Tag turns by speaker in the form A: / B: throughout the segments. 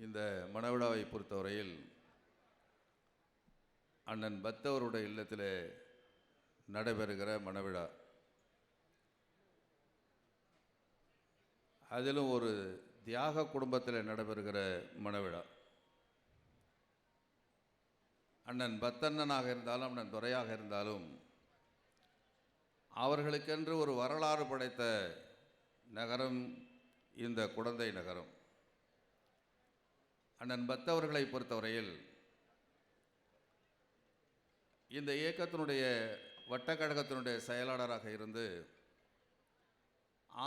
A: இந்த மணவிழாவை பொறுத்தவரையில் அண்ணன் பத்தவருடைய இல்லத்தில் நடைபெறுகிற மணவிழா, அதிலும் ஒரு தியாக குடும்பத்தில் நடைபெறுகிற மணவிழா. அண்ணன் பத்தண்ணனாக இருந்தாலும் அண்ணன் துரையாக இருந்தாலும் அவர்களுக்கென்று ஒரு வரலாறு படைத்த நகரம் இந்த குடந்தை நகரம். அண்ணன் பத்தவர்களை பொறுத்தவரையில் இந்த இயக்கத்தினுடைய வட்டக்கழகத்தினுடைய செயலாளராக இருந்து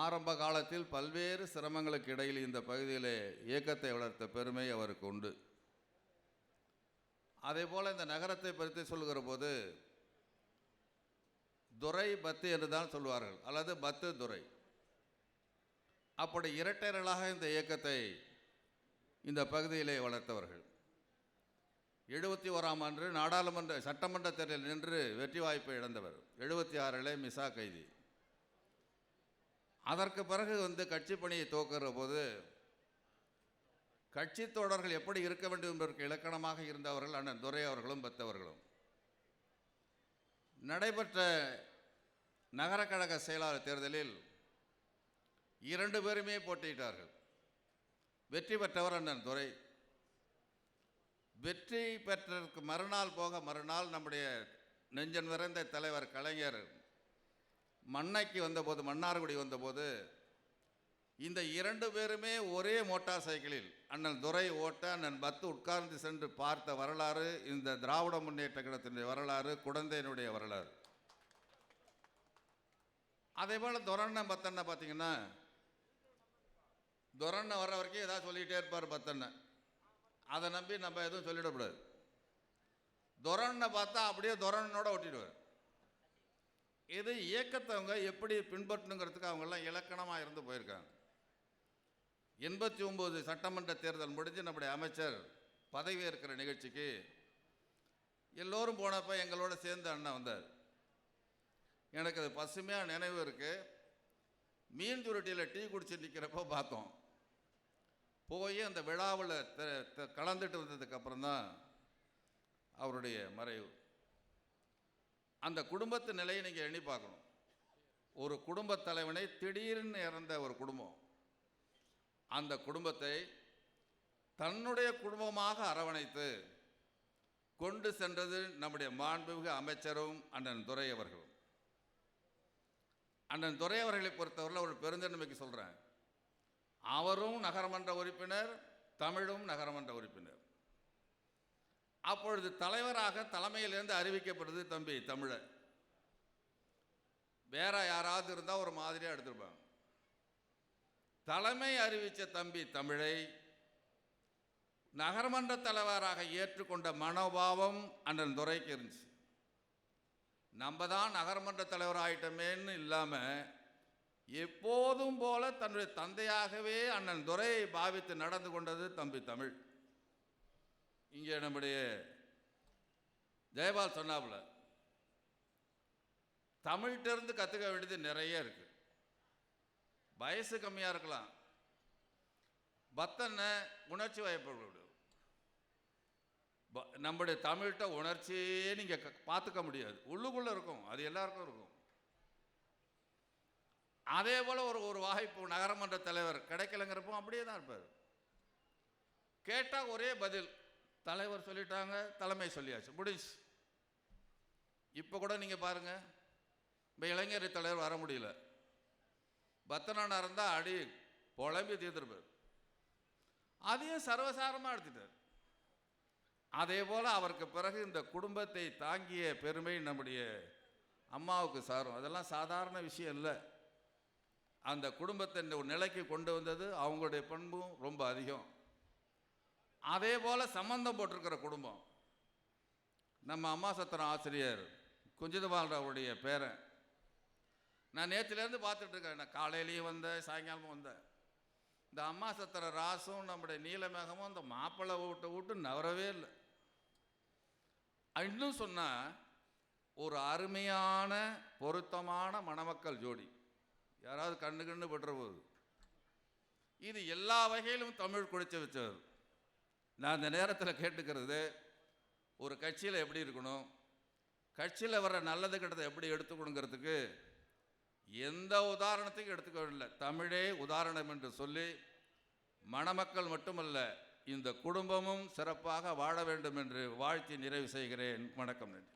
A: ஆரம்ப காலத்தில் பல்வேறு சிரமங்களுக்கு இடையில் இந்த பகுதியில் இயக்கத்தை வளர்த்த பெருமை அவருக்கு உண்டு. அதேபோல் இந்த நகரத்தை பற்றி சொல்கிற போது துரை பத்து என்று தான் சொல்வார்கள், அல்லது பத்து துரை. அப்படி இரட்டையர்களாக இந்த இயக்கத்தை இந்த பகுதியிலே வளர்த்தவர்கள். 71ஆம் ஆண்டு நாடாளுமன்ற சட்டமன்ற தேர்தலில் நின்று வெற்றி வாய்ப்பை இழந்தவர். 76 மிசா கைதி. அதற்கு பிறகு கட்சி பணியை துவக்குகிற போது கட்சி தோழர்கள் எப்படி இருக்க வேண்டும் என்பதற்கு இலக்கணமாக இருந்தவர்கள் அண்ணன் துரை அவர்களும் பத்தவர்களும். நடைபெற்ற நகர கழக செயலாளர் தேர்தலில் 2 பேருமே போட்டியிட்டார்கள். வெற்றி பெற்றவர் அண்ணன் துரை. வெற்றி பெற்றதற்கு மறுநாள் நம்முடைய நெஞ்சன் நிறைந்த தலைவர் கலைஞர் மண்ணைக்கு வந்தபோது, மன்னார்குடி வந்தபோது, இந்த 2 பேருமே ஒரே மோட்டார் சைக்கிளில் அண்ணன் துரை ஓட்ட அண்ணன் பத்து உட்கார்ந்து சென்று பார்த்த வரலாறு இந்த திராவிட முன்னேற்ற கழகத்தினுடைய வரலாறு, குடந்தையினுடைய வரலாறு. அதே போல் துரண்ணன் பத்தண்ணன் பார்த்தீங்கன்னா, துரண்ணன் வர்ற வரைக்கும் ஏதாவது சொல்லிகிட்டே இருப்பார் பத்தண்ணன். அதை நம்பி நம்ம எதுவும் சொல்லிடக்கூடாது. துரண்ணை பார்த்தா அப்படியே துரண்ணனோட ஒட்டிடுவார். இது இயக்கத்தவங்க எப்படி பின்பற்றணுங்கிறதுக்கு அவங்கெல்லாம் இலக்கணமாக இருந்து போயிருக்காங்க. 89 சட்டமன்ற தேர்தல் முடிஞ்சு நம்முடைய அமைச்சர் பதவி ஏற்கிற நிகழ்ச்சிக்கு எல்லோரும் போனப்போ எங்களோட சேர்ந்து அண்ணன் வந்தார். எனக்கு அது பசுமையாக நினைவு இருக்குது. மீன் சுருட்டியில் டீ குடிச்சு நிற்கிறப்போ பார்த்தோம். போய் அந்த விழாவில் கலந்துட்டு வந்ததுக்கப்புறம் தான் அவருடைய மறைவு. அந்த குடும்பத்து நிலையை நீங்கள் எண்ணி பார்க்கணும். ஒரு குடும்பத் தலைவனை திடீர்னு இறந்த ஒரு குடும்பம், அந்த குடும்பத்தை தன்னுடைய குடும்பமாக அரவணைத்து கொண்டு சென்றது நம்முடைய மாண்புமிகு அமைச்சரும் அண்ணன் துரை அவர்களும். அண்ணன் துரை அவர்களை பொறுத்தவரையில் ஒரு பெருந்தன்மைக்கு சொல்கிறேன். அவரும் நகரமன்ற உறுப்பினர், தமிழும் நகரமன்ற உறுப்பினர். அப்பொழுது தலைவராக தலைமையிலிருந்து அறிவிக்கப்படுது தம்பி தமிழ. வேற யாராவது இருந்தால் ஒரு மாதிரியாக எடுத்துருப்பாங்க. தலைமை அறிவித்த தம்பி தமிழை நகரமன்ற தலைவராக ஏற்றுக்கொண்ட மனோபாவம் அண்ணன் துரைக்கு இருந்துச்சு. நம்ம தான் நகரமன்ற தலைவர் ஆகிட்டமேன்னு இல்லாமல் எப்போதும் போல தன்னுடைய தந்தையாகவே அண்ணன் துரையை பாவித்து நடந்து கொண்டது தம்பி தமிழ். இங்கே நம்முடைய ஜெயபால் சொன்னாப்புல, தமிழ்கிட்டேருந்து கற்றுக்க வேண்டியது நிறைய இருக்குது. வயசு கம்மியாக இருக்கலாம், பத்தனை உணர்ச்சி வயப்படும். நம்முடைய தமிழ்கிட்ட உணர்ச்சியே நீங்கள் பார்த்துக்க முடியாது, உள்ளுக்குள்ளே இருக்கும். அது எல்லாருக்கும் இருக்கும். அதே போல் ஒரு வாய்ப்பு நகரமன்ற தலைவர் கிடைக்கலங்கிறப்போ அப்படியே தான் இருப்பார். கேட்டால் ஒரே பதில், தலைவர் சொல்லிட்டாங்க, தலைமை சொல்லியாச்சு, முடிஞ்சு. இப்போ கூட நீங்கள் பாருங்கள், இப்போ இளைஞர் தலைவர் வர முடியல, பத்தனானா இருந்தால் அடி புலம்பி தீர்த்துருப்பார். அதையும் சர்வசாரமாக எடுத்துட்டார். அதே போல் அவருக்கு பிறகு இந்த குடும்பத்தை தாங்கிய பெருமை நம்முடைய அம்மாவுக்கு சாரும். அதெல்லாம் சாதாரண விஷயம் இல்லை. அந்த குடும்பத்தை இந்த நிலைக்கு கொண்டு வந்தது அவங்களுடைய பண்பும் ரொம்ப அதிகம். அதே போல் சம்பந்தம் போட்டிருக்கிற குடும்பம் நம்ம அம்மா சத்திரம் ஆசிரியர் குஞ்சிதபால் அவருடைய பேரன். நான் நேற்றுலேருந்து பார்த்துட்ருக்கேன். நான் காலையிலையும் வந்தேன், சாயங்காலமும் வந்தேன். இந்த அம்மா சத்திர ராசும் நம்முடைய நீலமேகமும் அந்த மாப்பிள்ளை விட்டு நவரவே இல்லை. இன்னும் சொன்னால் ஒரு அருமையான பொருத்தமான மணமக்கள் ஜோடி. யாராவது கண்ணு பட்டுற போது இது எல்லா வகையிலும் தமிழ் குடிச்சு வச்சவர். நான் இந்த நேரத்தில் கேட்டுக்கிறது, ஒரு கட்சியில் எப்படி இருக்கணும், கட்சியில் வர நல்லது கெட்டதை எப்படி எடுத்துக்கணுங்கிறதுக்கு எந்த உதாரணத்தையும் எடுத்துக்கவில்லை. தமிழே உதாரணம் என்று சொல்லி மணமக்கள் மட்டுமல்ல, இந்த குடும்பமும் சிறப்பாக வாழ வேண்டும் என்று வாழ்த்தி நிறைவு செய்கிறேன். வணக்கம். நன்றி.